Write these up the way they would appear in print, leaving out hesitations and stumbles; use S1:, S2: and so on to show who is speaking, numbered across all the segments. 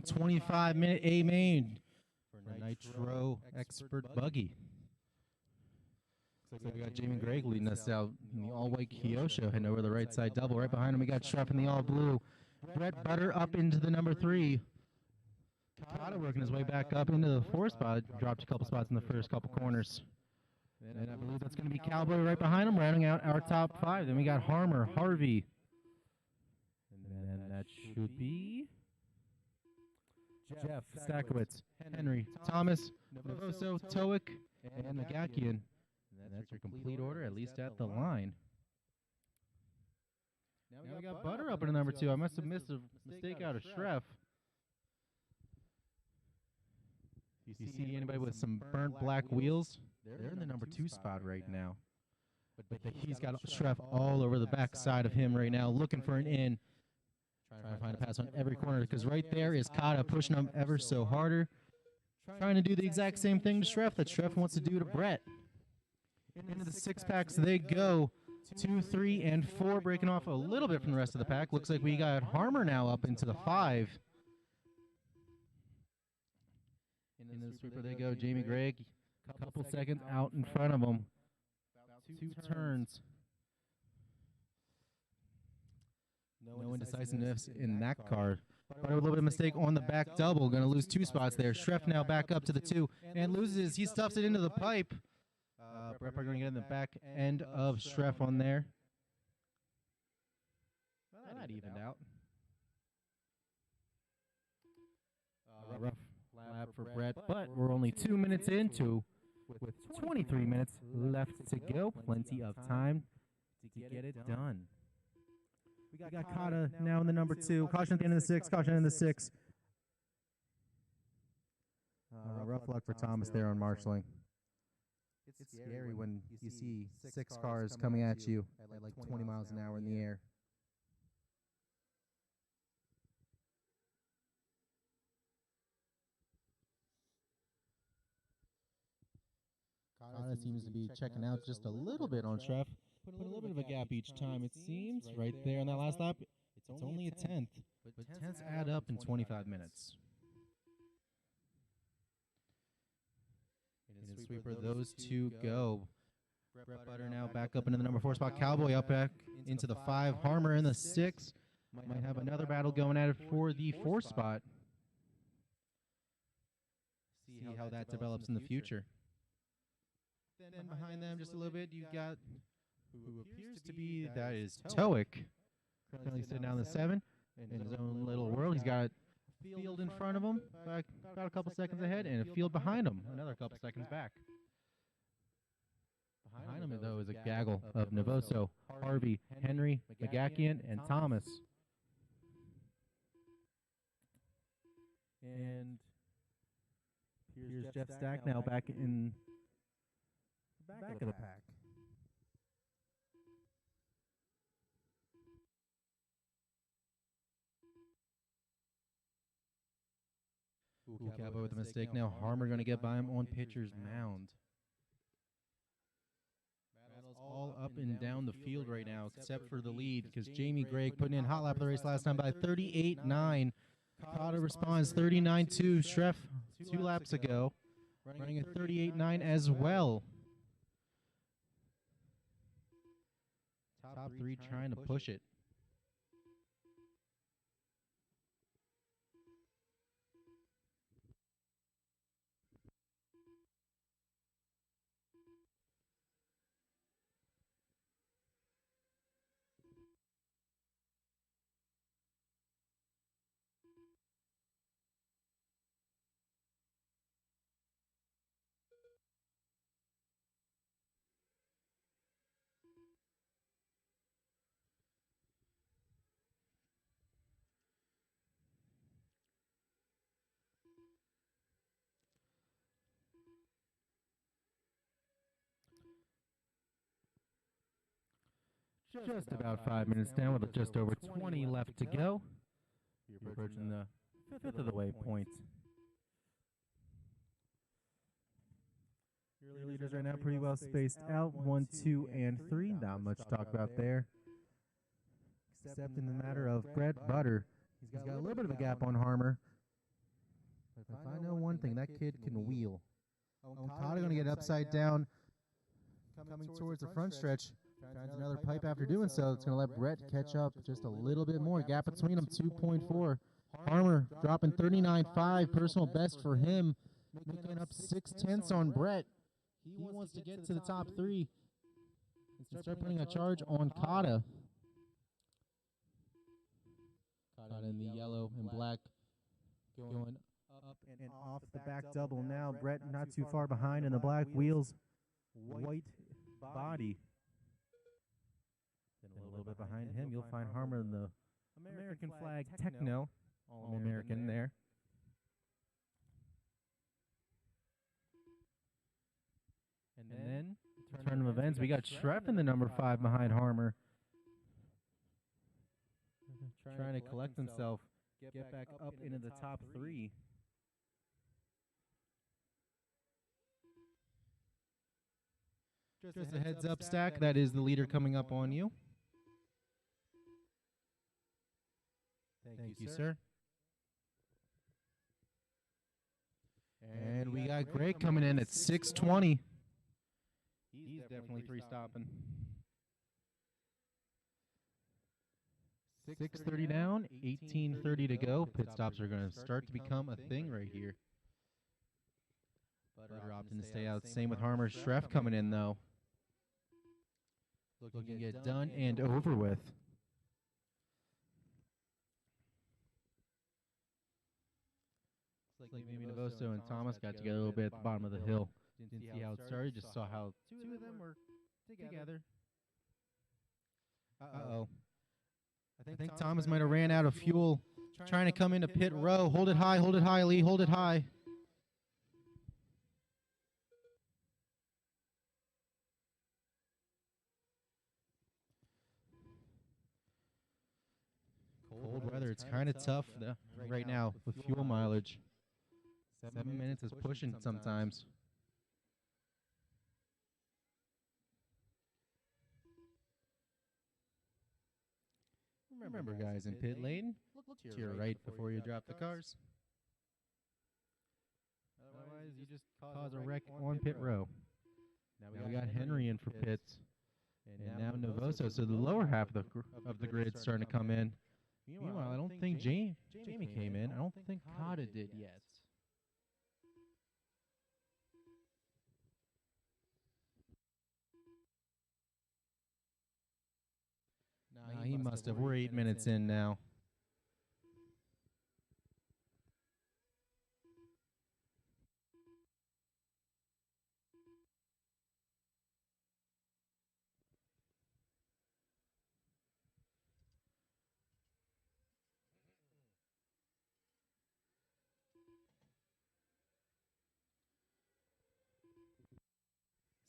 S1: going 25-minute A main for Nitro Expert Buggy. Looks like we got Jamie Greg leading us out in the all-white Kyosho, heading over the right side double. Right behind him, we got Schreff in the all-blue. Brett Butter up into the number 3. KATA working his way back up into the 4 spot. Dropped a couple spots in the first couple corners. And I believe that's going to be Cowboy right behind him, rounding out our top 5. Then we got Harmer, Harvey. And then that should be Jeff, STATKIEWICZ, Henry, Thomas, NEVOSO, TOIC, and MAGHAKIAN. And that's your complete order, at least at the line. Now we got Butter up in the number 2. I must have missed a mistake out of Schreff. You see anybody with some burnt black wheels? They're in the number 2 spot right now. But he's got Schreff all over the back side of him right now, looking for an in. Trying to find a pass on every corner, because right there is KATA pushing him ever so harder. Trying to do the exact same thing to Schreff that Schreff wants to do to Brett. Into the 6-packs they go. 2, 3, and 4, breaking off a little bit from the rest of the pack. Looks like we got Harmer now up into the 5. Into the sweeper they go. Jamie Greg, a couple seconds out in front of him. 2 turns. No indecisiveness in that car. But a little bit of mistake on the back double. Going to lose 2 spots there. Schreff now back up to the 2 and loses. He stuffs it into the pipe. Brett going to get in the back end of Schreff on there. Well, that evened out. Rough lap for Brett, but we're only 2 minutes into, with 23 minutes left to go. Plenty of time to get it done. We got KATA now in the number 2. Caution at the end of the 6. Caution in the 6. Rough luck for Thomas there on marshalling. It's scary when you see 6 cars coming at you at like 20 miles an hour in the air. KATA seems to be checking out just a little bit on Schreff. Put a little bit of a gap each time, it seems. Right there on that last lap, it's only a 10th. But 10ths add up in 25 minutes. In the sweeper, those 2 go. Brett Butter now back up into the number 4 spot. Cowboy up back into the 5. Harmer in the 6. Might have another battle going at it for the 4 spot. See how that develops in the future. Then behind them just a little bit, you got who appears to be, that is TOIC. Currently sitting down the 7 in his own little world. He's got field in front of him, about a couple seconds ahead, and a field behind him, another couple seconds back. Behind him, though, is a gaggle of NEVOSO, Harvey, Henry, MAGHAKIAN, and Thomas. And here's Jeff Stack now back in the back of the pack. Ooh, Cowboy with a mistake now. Harmer going to get by him on pitcher's mound. Battles all up and down the field right now, except for the lead, because Jamie Greg putting in hot lap of the race last time by 38.9. KATA responds 39.2. Schreff 2 laps ago, running at 38.9 as well. Top 3 trying to push it. Just about 5 minutes down with just over 20 left to go. You're approaching the 5th of the way point. Your leaders right now pretty well spaced out. 1, 2, and 3. Not much to talk about there. Except in the matter of Brett Butter. He's got a little bit of a gap on Harmer. If I know one thing, that kid can wheel. KATA going to get upside down, coming towards the front stretch. Finds another pipe after doing so. It's going to let Brett catch up just a little bit more. Gap between them, 2.4. Harmer dropping 39.5, personal best for him, making up 0.6 on Brett. He wants to get to the top 3 and start putting a charge on KATA. KATA in the yellow and black, going up and off the back double now. Brett not too far behind in the black wheels, white body. Then a little bit behind him, you'll find Harmer in the American flag techno, all American there. And then, turn of events, we got Schreff in the number 5 behind Harmer. Trying to collect himself, get back up into the top 3. Just a heads up, Stack, that is the leader coming up on you. Thank you, sir. And we got GRAYEK coming in at 6:20. He's definitely 3 stopping. 6:30 down, 18:30 to go. Pit stops are going to start to become a thing right here. Butter opting to stay out. Same with Harmer. Schreff coming in, though. Looking to get done and over with. Looks like maybe NEVOSO and Thomas got together a little bit at the bottom of the hill. Didn't see how it started, just saw how 2 of them were together. Uh-oh. I think Thomas might have ran out of fuel trying to come into pit row. Hold it high, Lee, hold it high. Cold weather, it's kind of tough right now with fuel mileage. 7 minutes is pushing sometimes. Remember, guys, in pit lane, look to your right before you drop the cars. Otherwise, you just cause a wreck on pit row. Now we got Henry in for pits, and now NEVOSO. So the lower half of the grid starting to come in. Meanwhile, I don't think Jamie came in. I don't think KATA did yet. Nah, he must have. We're 8 minutes in now.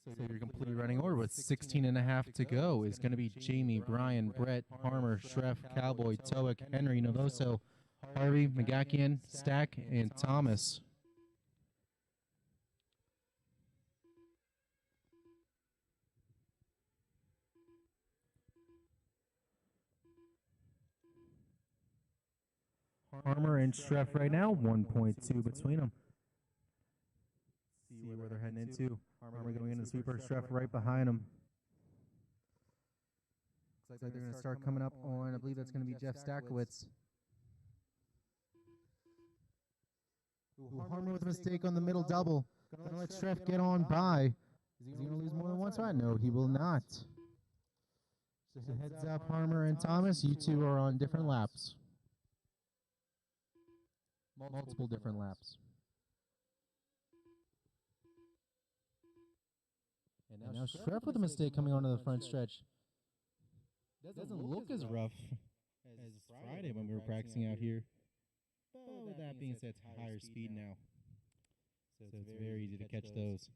S1: So your complete running order with 16.5 to go is going to be Jamie, Bryan, Brett, Harmer, Schreff, Cowboy, TOIC, Henry, NEVOSO, Harvey, MAGHAKIAN, Stack, and Thomas. Harmer and Schreff right now, 1.2 between them. See where they're heading into. Harmer going into the sweeper, Schreff right behind him. Looks like they're going to start coming up on, I believe that's going to be Jeff STATKIEWICZ. Harmer with a mistake on the middle double. Going to let Schreff get on by. Is he going to lose more than one spot? No, he will not. So heads up, Harmer and Thomas, you two are on different laps. Multiple different laps. And now Schreff with a mistake coming onto the front stretch. Doesn't look as rough as Friday when we were practicing out here. But with that being said, it's higher speed now. So it's very easy to catch those.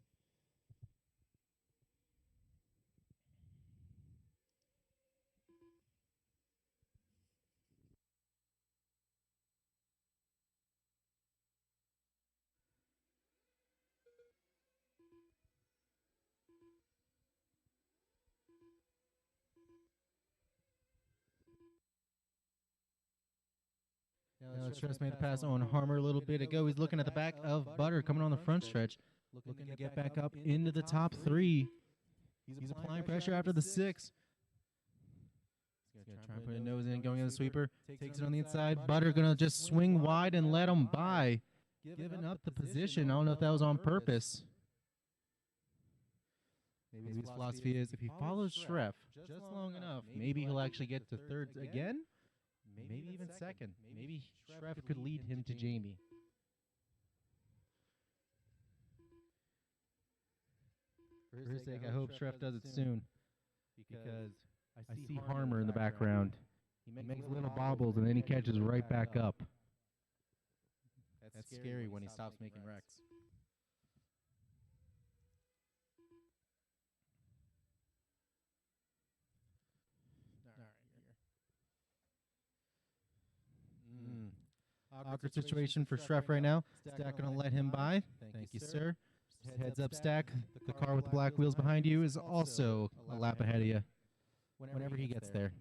S1: Now Stress made the pass on Harmer a little bit ago. He's looking at the back of Butter coming on the front stretch. Looking to get back up into the top 3. He's applying pressure after the 6. He's going to try and put a nose in, going in the sweeper. Takes it on the inside. Butter going to just swing wide and let him by. Giving up the position. I don't know if that was on purpose. Maybe his philosophy is if he follows Schreff just long enough, maybe he'll actually get to third again. Maybe even second. Maybe Schreff could lead him to Jamie. For his sake, I hope Schreff does it soon, because I see Harmer in the background. He makes little bobbles, and then he catches right back up. That's scary when he stops making wrecks. Awkward situation for Schreff right now. Stack going to let him by. Thank you, sir. Heads up, Stack. The car with the black wheels behind you is also a lap ahead of you whenever he gets there.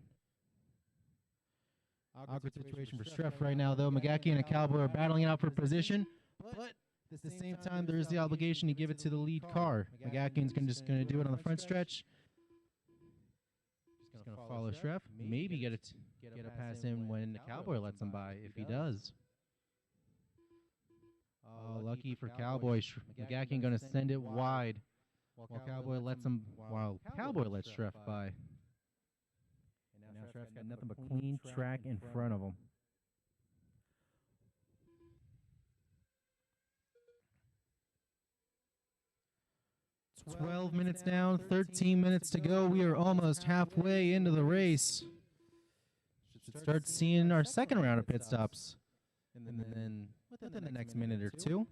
S1: Awkward situation for Schreff right now, though. MAGHAKIAN and Cowboy are battling it out for position, but at the same time, there is the obligation to give it to the lead car. MAGHAKIAN's just going to do it on the front stretch. Just going to follow Schreff. Maybe get a pass in when the Cowboy lets him by, if he does. Oh, lucky for Cowboy. MAGHAKIAN going to send it wide while Cowboy lets Schreff by. And now Schreff's got nothing but clean track in front of him. 12 minutes down, 13 minutes to go. We are almost halfway into the race. Should start seeing our second round of pit stops. And then within the next minute or two.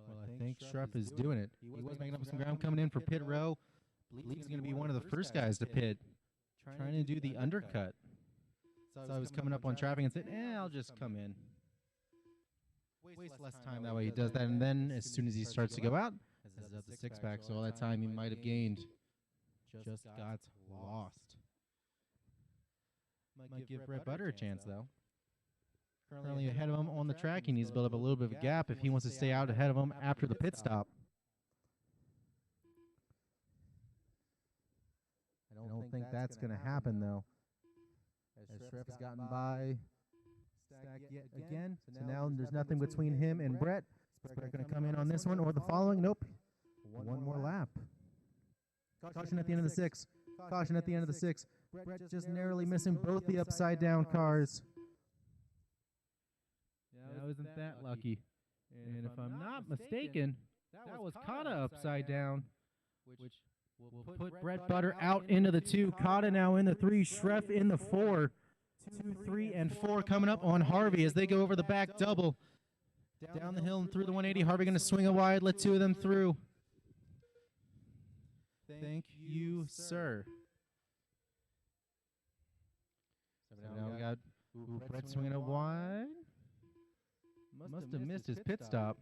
S1: Well, I think Schreff is doing it. He was making up some ground coming in for pit row. Believes he's going to be one of the first guys to pit, trying to do the undercut. So I was coming up on traffic and said, I'll just come in. Waste less time that way. He does that, and then as soon as he starts to go out, has up the six-pack, so all that time he might have gained just got lost. Might give Brett Butter a chance, though. Currently ahead of him on the track. He needs to build up a little bit of a gap if he wants to stay out ahead of him after the pit stop. I don't think that's going to happen, though. As Schreff has gotten by Stack yet again. So now there's nothing between him and Brett. Is Brett going to come in on this one or the following? Nope. One more lap. Caution at the end of the 6. Caution at the end of the 6. Brett just narrowly missing both the upside-down cars. Now, isn't that lucky? And if I'm not mistaken, that was KATA upside down, which will put Brett Butter out into the 2. KATA now in the 3. Schreff in the 4. 2, 3, and 4 coming up on Harvey as they go over the back double. Down the hill and through the 180. Harvey going to swing it wide, let 2 of them through. Thank you, sir. So now we got Brett swinging it wide. Must have missed his pit stop.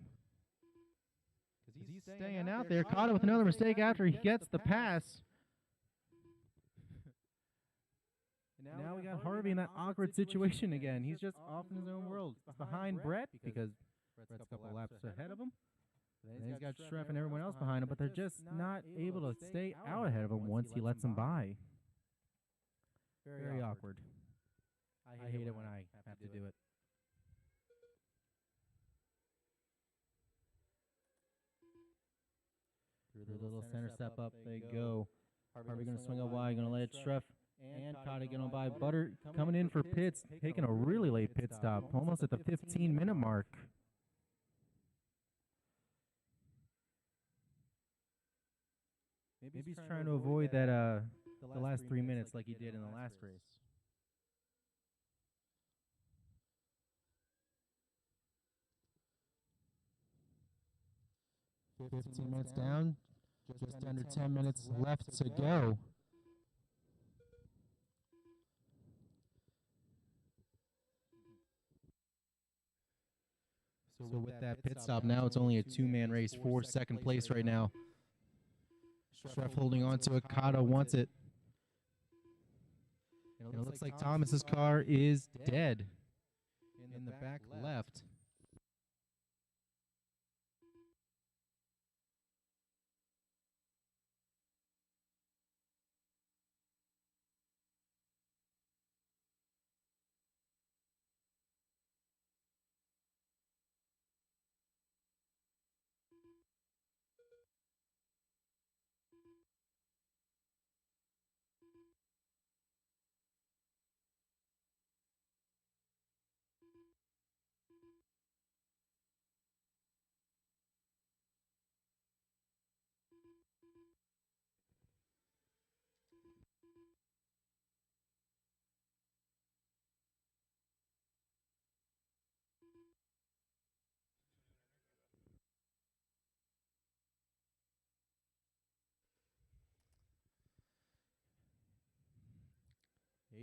S1: Because he's staying out there. KATA with another mistake after he gets the pass. And now we got Harvey in that awkward situation again. He's just off in his own world. It's behind Brett because Brett's a couple laps ahead of him. And he's got Schreff and everyone else behind him, but they're just not able to stay out ahead of him once he lets them by. Very awkward. I hate it when I have to do it. Through the little center step up they go. Harvey going to swing it wide, going to let Schreff and KATA get on by. Butter coming in for pits, taking a really late pit stop, almost at the 15-minute mark. Maybe he's trying to avoid that the last 3 minutes just like he did in the last race. 15 minutes down, just under 10 minutes left to go. So with that pit stop now, it's only a two-man race for second place right now. Schreff holding on to it. KATA wants it. And it looks like Thomas's car is dead in the back left.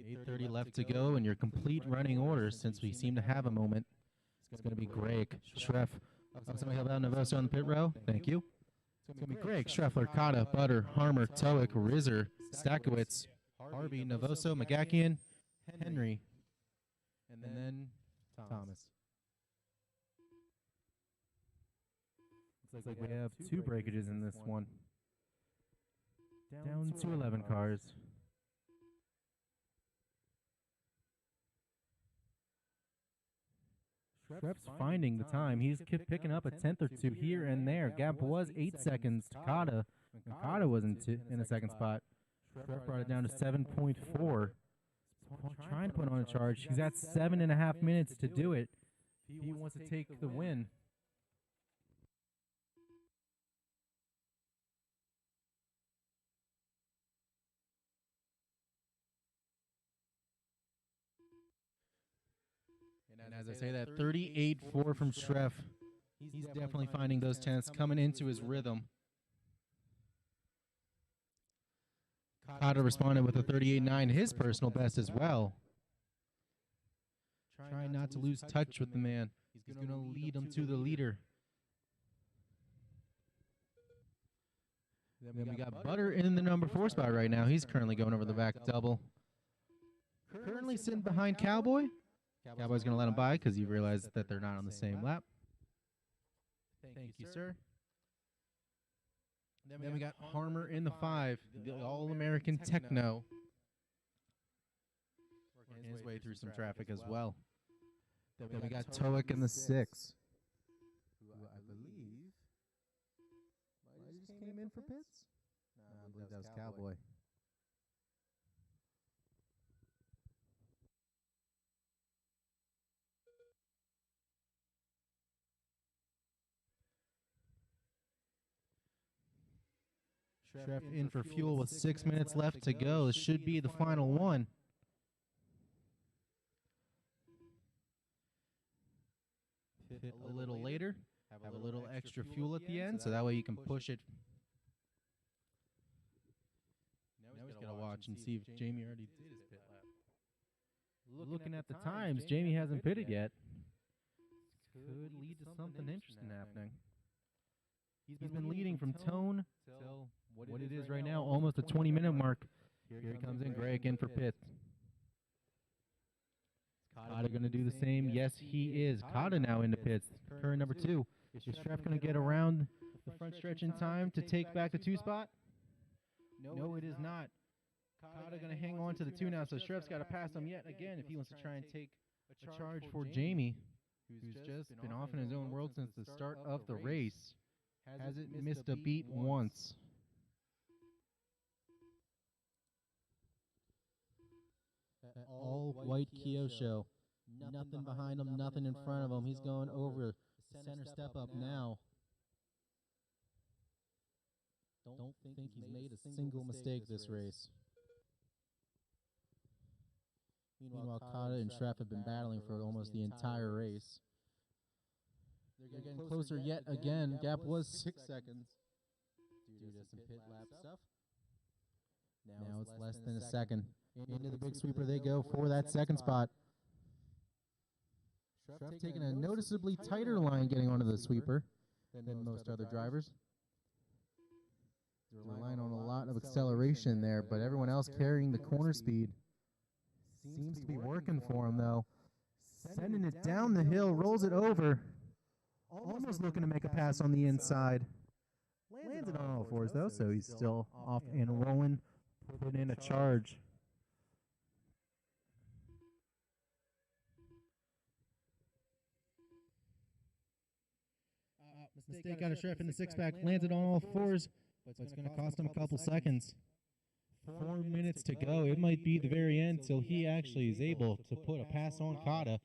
S1: .8:30 left to go, and your complete running order, since we seem to have a moment. It's going to be GRAYEK, Schreff. Somebody help out NEVOSO on the pit row. Thank you. It's going to be GRAYEK, SCHREFFLER, KATA, Butter, Harmer, TOIC, RISSER, STATKIEWICZ, HARVEY, NEVOSO, MAGHAKIAN, Henry, and then Thomas. Looks like we have two breakages in this one. Down to 11 cars. Schreff's finding the time. He's picking up a tenth or two here and there. Gap was 8 seconds to KATA. KATA was in the second spot. Schreff brought it down to 7.4. Trying to put on a charge. He's at 7.5 minutes to do it. He wants to take the win. And as I say that, 38.4 from Schreff. He's definitely finding those tenths, coming into his rhythm. KATA responded with a 38.9, his personal best as well. Trying not to lose touch with the man. He's going to lead him to the leader. Then we got Butter in the number 4 spot right now. He's currently going over the back double. Currently sitting behind COWBOY. COWBOY's going to let him by because he realized that they're not on the same lap. Thank you, sir. Then we got Harmer in the 5, the All-American Techno. Working his way through some traffic as well. Then we got TOIC in the 6, who I believe might have just came in for pits. No, I believe that was COWBOY. Schreff in for fuel with 6 minutes left to go. This should be the final one. Pit a little later. Have a little extra fuel at the end, so that way you can push it. Now he's got to watch and see if Jamie already did his pit lap. Looking at the times, Jamie hasn't pitted yet. Could lead to something interesting happening. He's been leading from tone till what it is right now, almost a 20-minute mark. Here he comes in, GRAYEK in for pits. KATA going to do the same? Yes, he is. KATA now into pits. Current number 2. Is Schreff going to get around the front stretch in time to take back the 2 spot? No, it is not. KATA going to hang on to the 2 now, so Schreff's got to pass him yet again if he wants to try and take a charge for Jamie, who's just been off in his own world since the start of the race. Hasn't missed a beat once. All-white Kyosho. Nothing behind him, nothing in front of him. He's going over the center step up now. Don't think he's made a single mistake this race. Meanwhile, KATA and Schreff have been battling for almost the entire race. They're getting closer yet again. Gap was 6 seconds due to some pit lap stuff. Now it's less than a second. Into the big sweeper they go for that second spot. Schreff taking a noticeably tighter line getting onto the sweeper than most other drivers. They're relying on a lot of acceleration there, but everyone else carrying the corner speed. Seems to be working for him, though. Sending it down the hill, rolls it over. Almost looking to make a pass on the inside. Lands it on all fours, though, so he's still off and rolling. Putting in a charge. Mistake out of Schreff in the six-pack. Lands it on all fours, but it's going to cost him a couple seconds. 4 minutes to go. It might be the very end till he actually is able to put a pass on KATA.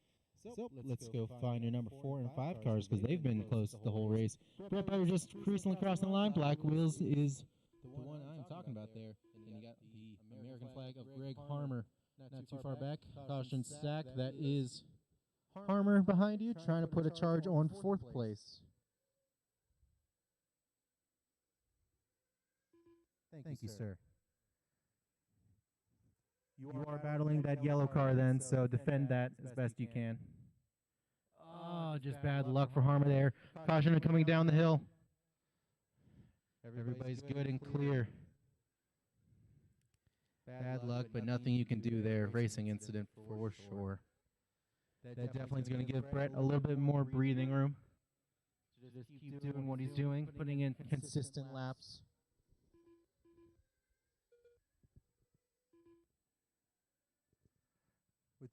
S1: So let's go find your number 4 and 5 cars because they've been close the whole race. Brett Beyer just recently crossing the line. Black Wheels is the one I'm talking about there. And you got the American flag of Greg Harmer not too far back. Caution stack. That is Harmer behind you trying to put a charge on 4th place. Thank you, sir. You are battling that yellow car then, so defend that as best you can. Oh, just bad luck for Harmer there. Caution coming down the hill. Everybody's good and clear. Bad luck, but nothing you can do there. Racing incident for sure. That definitely is going to give Brett a little bit more breathing room. Just keep doing what he's doing, putting in consistent laps.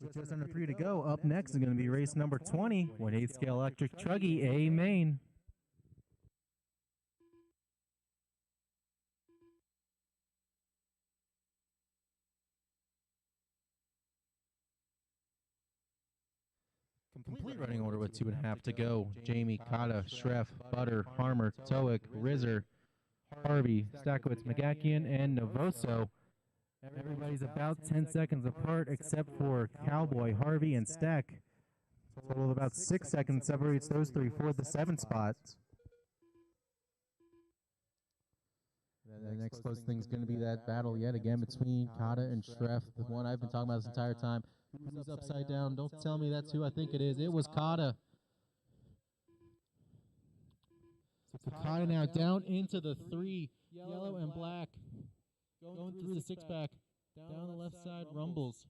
S1: With just under 3 to go, up next is going to be race number 20, 1/8 scale electric truggy, A main. Complete running order with 2.5 to go. Jamie, KATA, Schreff, Butter, Harmer, TOIC, RISSER, HARVEY, STATKIEWICZ, MAGHAKIAN, and NEVOSO. Everybody's about 10 seconds apart except for Cowboy, HARVEY, and Stack. A total of about 6 seconds separates those three for the 7th spot. The next close thing is going to be that battle yet again between KATA and Schreff, the one I've been talking about this entire time. Who's upside down? Don't tell me that's who I think it is. It was KATA. So KATA now down into the 3, yellow and black. Going through the 6-pack, down the left side, rumbles.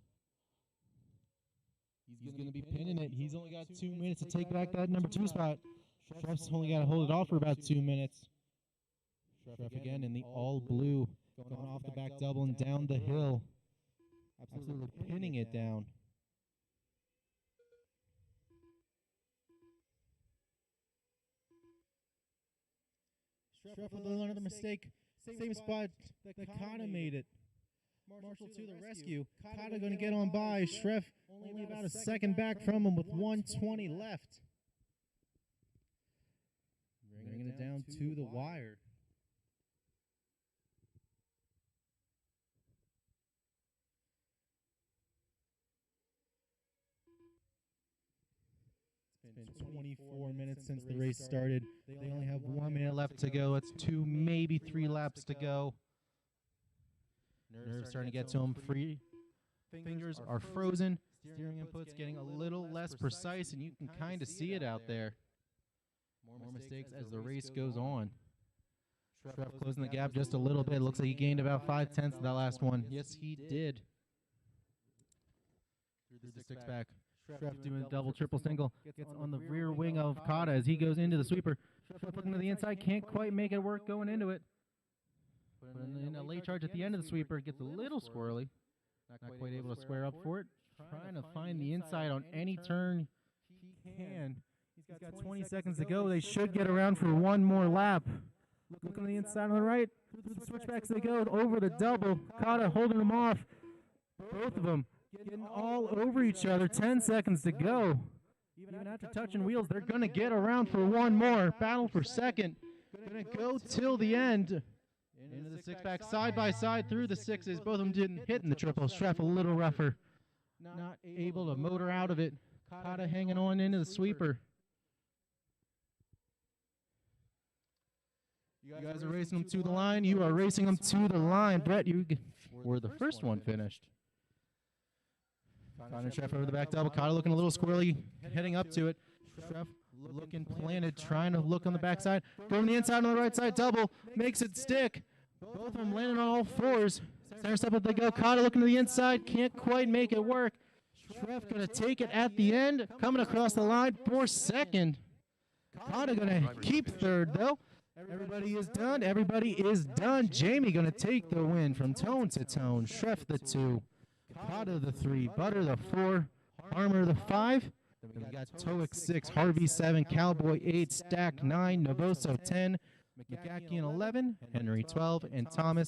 S1: He's going to be pinning it. He's only got 2 minutes to take back that number 2 spot. Schreff's only got to hold it off for about 2 minutes. Schreff again in the all blue, going off the back double and down the hill. Absolutely pinning it down. Schreff with another mistake. Same spot that KATA made it. Marshall to the rescue. KATA going to get on by. Schreff only about a second back from him with 1:20 left. Bringing it down to the wire. It's been 24 minutes since the race started. They only have 1 minute left to go. It's 2, maybe 3 laps to go. Nerves starting to get to them. Free fingers are frozen. Steering input's getting a little less precise, and you can kind of see it out there. More mistakes as the race goes on. Schreff closing the gap just a little bit. Looks like he gained about 5/10 of that last one. Yes, he did. Through the 6-pack. Schreff doing a double, triple, single. Gets on the rear wing of KATA as he goes into the sweeper. Schreff looking to the inside. Can't quite make it work going into it. Putting in a late charge at the end of the sweeper. Gets a little squirrely. Not quite able to square up for it. Trying to find the inside on any turn he can. He's got 20 seconds to go. They should get around for one more lap. Looking on the inside on the right. Through the switchbacks they go. Over the double. KATA holding them off. Both of them getting all over each other. 10 seconds to go. Even after touching wheels, they're going to get around for one more. Battle for second. Going to go till the end. Into the 6-pack, side by side through the 6s. Both of them didn't hit in the triple. Schreff a little rougher not able to motor out of it. KATA hanging on into the sweeper. You guys are racing them to the line. You are racing them to the line. Brett, you were the first one finished. Connor Schreff over the back double. KATA looking a little squirrely, heading up to it. Schreff looking planted, trying to look on the backside. Going the inside on the right side, double. Makes it stick. Both of them landing on all fours. Center step up they go. KATA looking to the inside. Can't quite make it work. Schreff going to take it at the end. Coming across the line for second. KATA going to keep third, though. Everybody is done. Everybody is done. Jamie going to take the win from tone to tone. Schreff the 2. KATA the 3. Butter the 4. Armor the 5. Then we got TOIC 6. HARVEY 7. COWBOY 8. Stack 9. NEVOSO 10. MAGHAKIAN 11. Henry 12. And Thomas